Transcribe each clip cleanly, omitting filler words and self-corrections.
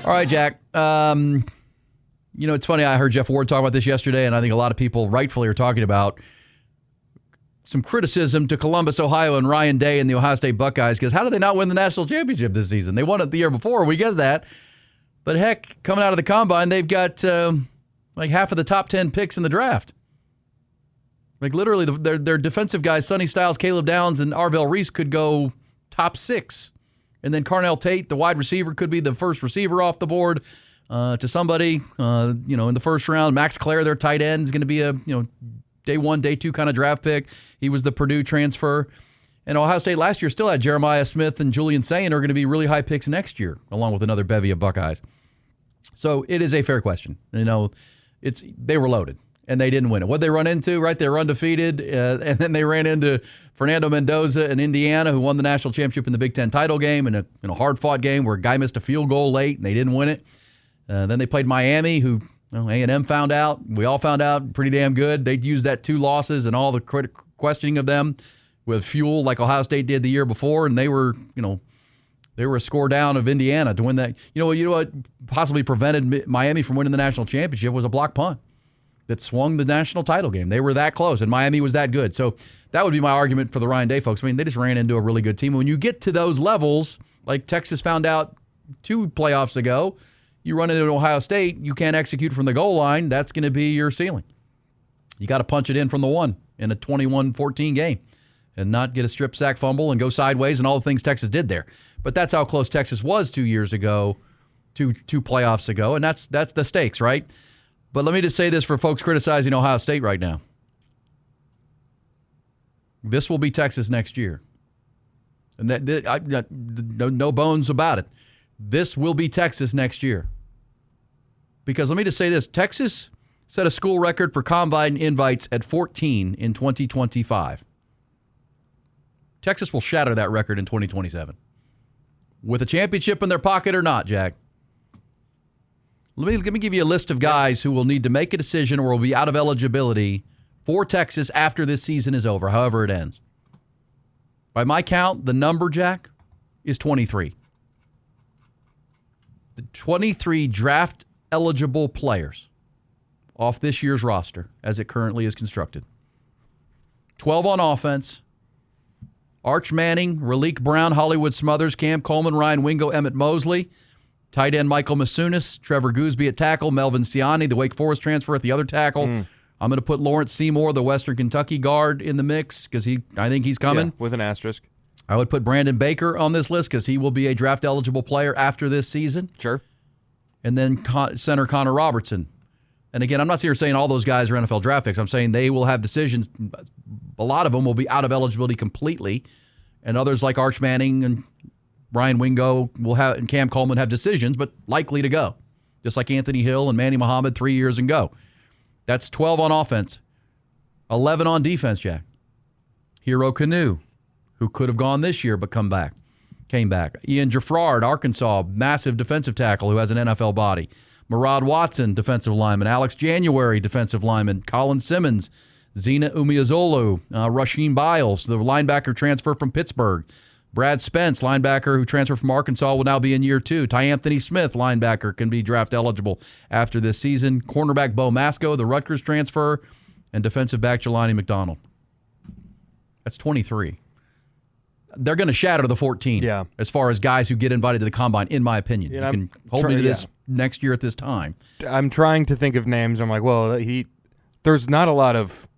All right, Jack. It's funny. I heard Jeff Ward talk about this yesterday, and I think a lot of people rightfully are talking about some criticism to Columbus, Ohio, and Ryan Day and the Ohio State Buckeyes, because how did they not win the national championship this season? They won it the year before. We get that. But heck, coming out of the combine, they've got like half of the top 10 picks in the draft. Like literally, their defensive guys, Sonny Styles, Caleb Downs, and Arvell Reese could go top 6. And then Carnell Tate, the wide receiver, could be the first receiver off the board to somebody, in the first round. Max Clare, their tight end, is going to be a, day 1, day 2 kind of draft pick. He was the Purdue transfer. And Ohio State last year still had Jeremiah Smith and Julian Sayin are going to be really high picks next year, along with another bevy of Buckeyes. So it is a fair question. They were loaded, and they didn't win it. What they run into, right? They were undefeated, and then they ran into Fernando Mendoza in Indiana, who won the national championship in the Big Ten title game in a hard-fought game where a guy missed a field goal late, and they didn't win it. Then they played Miami, who A&M found out. We all found out, pretty damn good. They'd used that 2 losses and all the questioning of them with fuel like Ohio State did the year before, and they were a score down of Indiana to win that. You know what possibly prevented Miami from winning the national championship was a block punt that swung the national title game. They were that close, and Miami was that good. So that would be my argument for the Ryan Day folks. I mean, they just ran into a really good team. When you get to those levels, like Texas found out 2 playoffs ago, you run into Ohio State, you can't execute from the goal line, that's going to be your ceiling. You got to punch it in from the 1 in a 21-14 game and not get a strip sack fumble and go sideways and all the things Texas did there. But that's how close Texas was 2 years ago, two playoffs ago, and that's the stakes, right? But let me just say this for folks criticizing Ohio State right now. This will be Texas next year. And no bones about it. This will be Texas next year. Because let me just say this. Texas set a school record for combine invites at 14 in 2025. Texas will shatter that record in 2027. With a championship in their pocket or not, Jack. Let me give you a list of guys who will need to make a decision or will be out of eligibility for Texas after this season is over, however it ends. By my count, the number, Jack, is 23. The 23 draft-eligible players off this year's roster as it currently is constructed. 12 on offense. Arch Manning, Raleek Brown, Hollywood Smothers, Cam Coleman, Ryan Wingo, Emmett Mosley. Tight end Michael Masunis, Trevor Gooseby at tackle, Melvin Siani, the Wake Forest transfer at the other tackle. I'm going to put Lawrence Seymour, the Western Kentucky guard, in the mix because I think he's coming. Yeah, with an asterisk. I would put Brandon Baker on this list because he will be a draft-eligible player after this season. Sure. And then center Connor Robertson. And again, I'm not here saying all those guys are NFL draft picks. I'm saying they will have decisions. A lot of them will be out of eligibility completely. And others like Arch Manning and Ryan Wingo and Cam Coleman have decisions, but likely to go. Just like Anthony Hill and Manny Muhammad 3 years and go. That's 12 on offense. 11 on defense, Jack. Hero Kanu, who could have gone this year but came back. Ian Jaffrard, Arkansas, massive defensive tackle who has an NFL body. Murad Watson, defensive lineman. Alex January, defensive lineman. Colin Simmons, Zena Umeozulu, Rasheem Biles, the linebacker transfer from Pittsburgh. Brad Spence, linebacker who transferred from Arkansas, will now be in year 2. Ty Anthony Smith, linebacker, can be draft eligible after this season. Cornerback Bo Masco, the Rutgers transfer, and defensive back Jelani McDonald. That's 23. They're going to shatter the 14 as far as guys who get invited to the combine, in my opinion. You can hold me to this next year at this time. I'm trying to think of names. I'm like, well, there's not a lot of,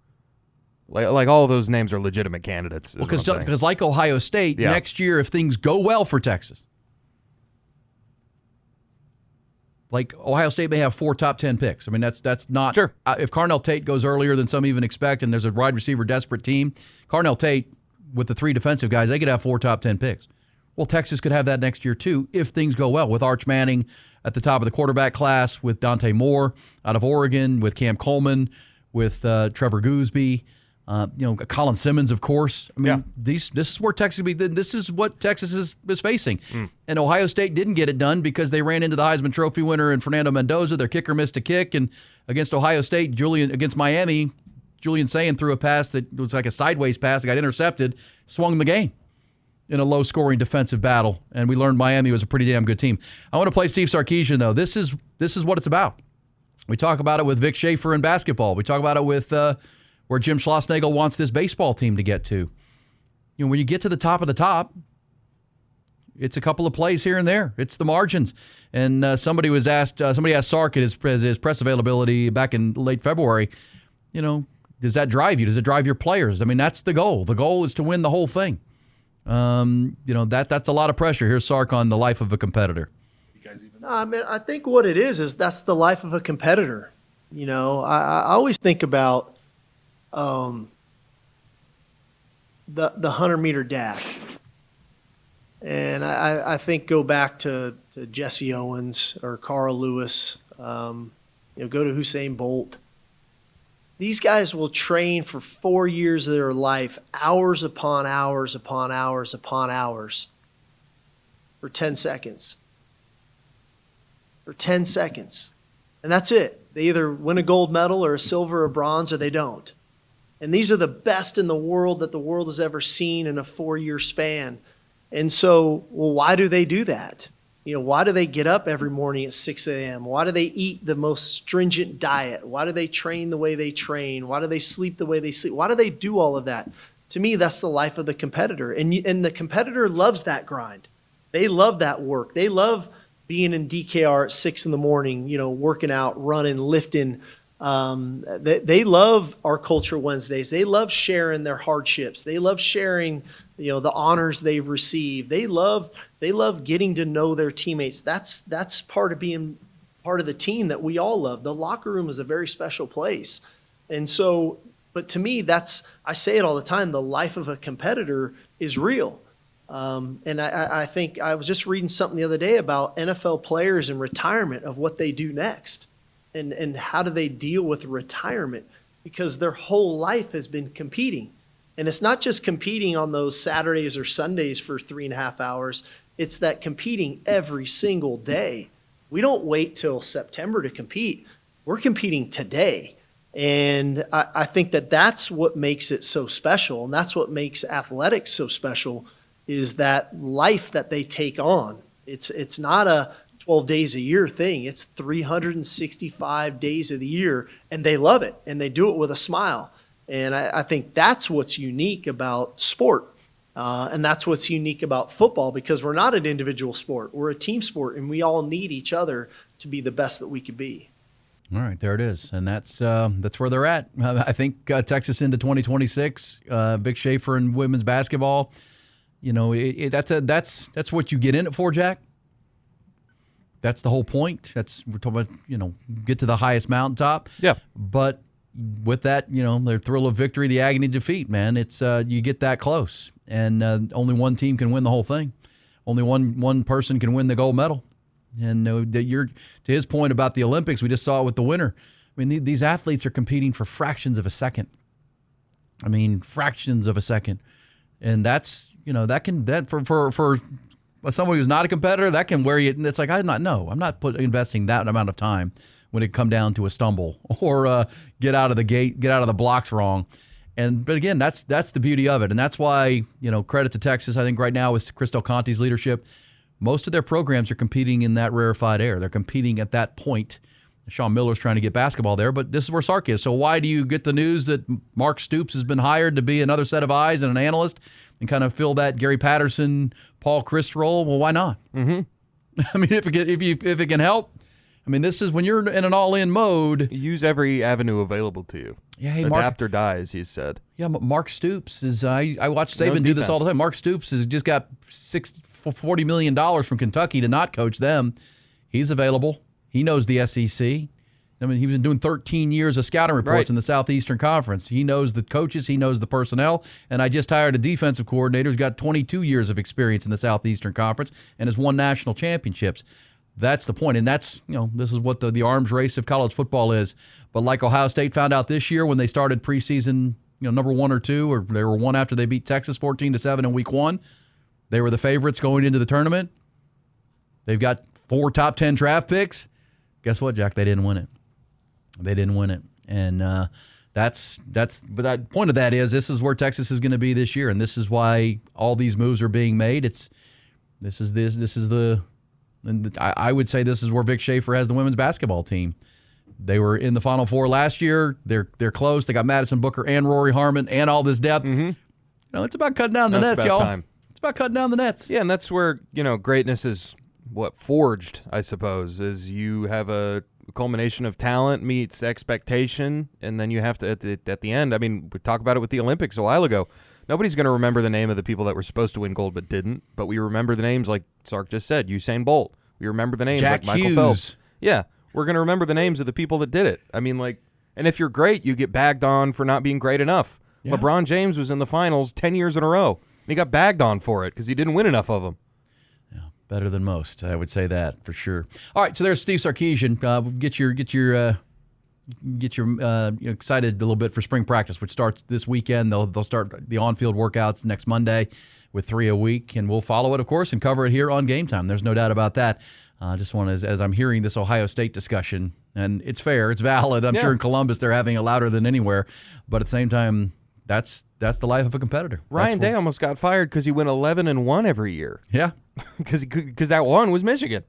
like all of those names are legitimate candidates. Well, because like Ohio State, next year, if things go well for Texas, like Ohio State may have 4 top 10 picks. I mean, that's not. Sure. If Carnell Tate goes earlier than some even expect and there's a wide receiver desperate team, Carnell Tate, with the 3 defensive guys, they could have 4 top 10 picks. Well, Texas could have that next year, too, if things go well, with Arch Manning at the top of the quarterback class, with Dante Moore out of Oregon, with Cam Coleman, with Trevor Gooseby, Colin Simmons, of course. I mean, this is where Texas this is what Texas is facing. And Ohio State didn't get it done because they ran into the Heisman Trophy winner in Fernando Mendoza. Their kicker missed a kick, and against Ohio State, against Miami, Julian Sayin threw a pass that was like a sideways pass that got intercepted, swung the game. in a low-scoring defensive battle, and we learned Miami was a pretty damn good team. I want to play Steve Sarkisian, though. This is what it's about. We talk about it with Vic Schaefer in basketball. We talk about it with where Jim Schlossnagle wants this baseball team to get to. When you get to the top of the top, it's a couple of plays here and there. It's the margins. And somebody asked Sark at his press availability back in late February, does that drive you? Does it drive your players? I mean, that's the goal. The goal is to win the whole thing. That's a lot of pressure. Here's Sark on the life of a competitor. No, I mean, I think what it is that's the life of a competitor. I always think about the 100-meter dash. And I think go back to Jesse Owens or Carl Lewis, go to Usain Bolt. These guys will train for 4 years of their life, hours upon hours upon hours upon hours, for 10 seconds. For 10 seconds. And that's it. They either win a gold medal or a silver or bronze, or they don't. And these are the best in the world that the world has ever seen in a 4-year span. And so, why do they do that? Why do they get up every morning at 6 a.m.? Why do they eat the most stringent diet? Why do they train the way they train? Why do they sleep the way they sleep? Why do they do all of that? To me, that's the life of the competitor. And the competitor loves that grind. They love that work. They love being in DKR at 6 in the morning, working out, running, lifting. They love our Culture Wednesdays. They love sharing their hardships. They love sharing, the honors they've received. They love getting to know their teammates. That's part of being part of the team that we all love. The locker room is a very special place. And so, but to me, I say it all the time, the life of a competitor is real. And I think I was just reading something the other day about NFL players and retirement, of what they do next. And how do they deal with retirement? Because their whole life has been competing. And it's not just competing on those Saturdays or Sundays for 3.5 hours. It's that competing every single day. We don't wait till September to compete. We're competing today. And I think that's what makes it so special. And that's what makes athletics so special, is that life that they take on. It's not a 12 days a year thing. It's 365 days of the year, and they love it, and they do it with a smile. And I think that's what's unique about sport, and that's what's unique about football, because we're not an individual sport. We're a team sport, and we all need each other to be the best that we could be. All right, there it is, and that's where they're at. I think Texas into 2026. Vic Schaefer and women's basketball. That's what you get in it for, Jack. That's the whole point. We're talking about, get to the highest mountaintop. Yeah. But with that, the thrill of victory, the agony of defeat, man, it's you get that close. And only one team can win the whole thing. Only one person can win the gold medal. And to his point about the Olympics, we just saw it with the winner. I mean, these athletes are competing for fractions of a second. Fractions of a second. And that's, for somebody who's not a competitor, that can wear you. It's like, I'm not investing that amount of time when it come down to a stumble or get out of the blocks wrong. But again, that's the beauty of it. And that's why, credit to Texas, I think right now with Chris Del Conte's leadership, most of their programs are competing in that rarefied air. They're competing at that point. Sean Miller's trying to get basketball there, but this is where Sark is. So why do you get the news that Mark Stoops has been hired to be another set of eyes and an analyst and kind of fill that Gary Patterson, Paul Christ role? Well, why not? Mm-hmm. If it can help. This is when you're in an all-in mode. Use every avenue available to you. Yeah, hey, adapt or die, as he said. Yeah, Mark Stoops is. I watch Saban do this all the time. Mark Stoops has just got $40 million from Kentucky to not coach them. He's available. He knows the SEC. He's been doing 13 years of scouting reports in the Southeastern Conference. He knows the coaches. He knows the personnel. And I just hired a defensive coordinator who's got 22 years of experience in the Southeastern Conference and has won national championships. That's the point. And that's, this is what the arms race of college football is. But like Ohio State found out this year when they started preseason, number 1 or 2, or they were 1 after they beat Texas 14-7 in week 1. They were the favorites going into the tournament. They've got 4 top 10 draft picks. Guess what, Jack? They didn't win it. And But the point of that is this is where Texas is going to be this year, and this is why all these moves are being made. I would say this is where Vic Schaefer has the women's basketball team. They were in the Final Four last year. They're close. They got Madison Booker and Rory Harmon and all this depth. Mm-hmm. It's about cutting down the nets, y'all. Time. It's about cutting down the nets. Yeah, and that's where greatness is forged. I suppose is you have a culmination of talent meets expectation, and then you have to at the end. I mean, we talked about it with the Olympics a while ago. Nobody's going to remember the name of the people that were supposed to win gold but didn't. But we remember the names, like Sark just said, Usain Bolt. We remember the names Jack like Michael Hughes. Phelps. Yeah, we're going to remember the names of the people that did it. I mean, and if you're great, you get bagged on for not being great enough. Yeah. LeBron James was in the finals 10 years in a row, and he got bagged on for it because he didn't win enough of them. Yeah, better than most. I would say that for sure. All right, so there's Steve Sarkisian. Get your excited a little bit for spring practice, which starts this weekend. They'll start the on-field workouts next Monday with 3 a week, and we'll follow it, of course, and cover it here on Game Time. There's no doubt about that. Just want to, as I'm hearing this Ohio State discussion, and it's fair, it's valid. I'm sure in Columbus they're having it louder than anywhere, but at the same time, that's the life of a competitor. Ryan Day almost got fired because he went 11-1 every year. Yeah, because that one was Michigan.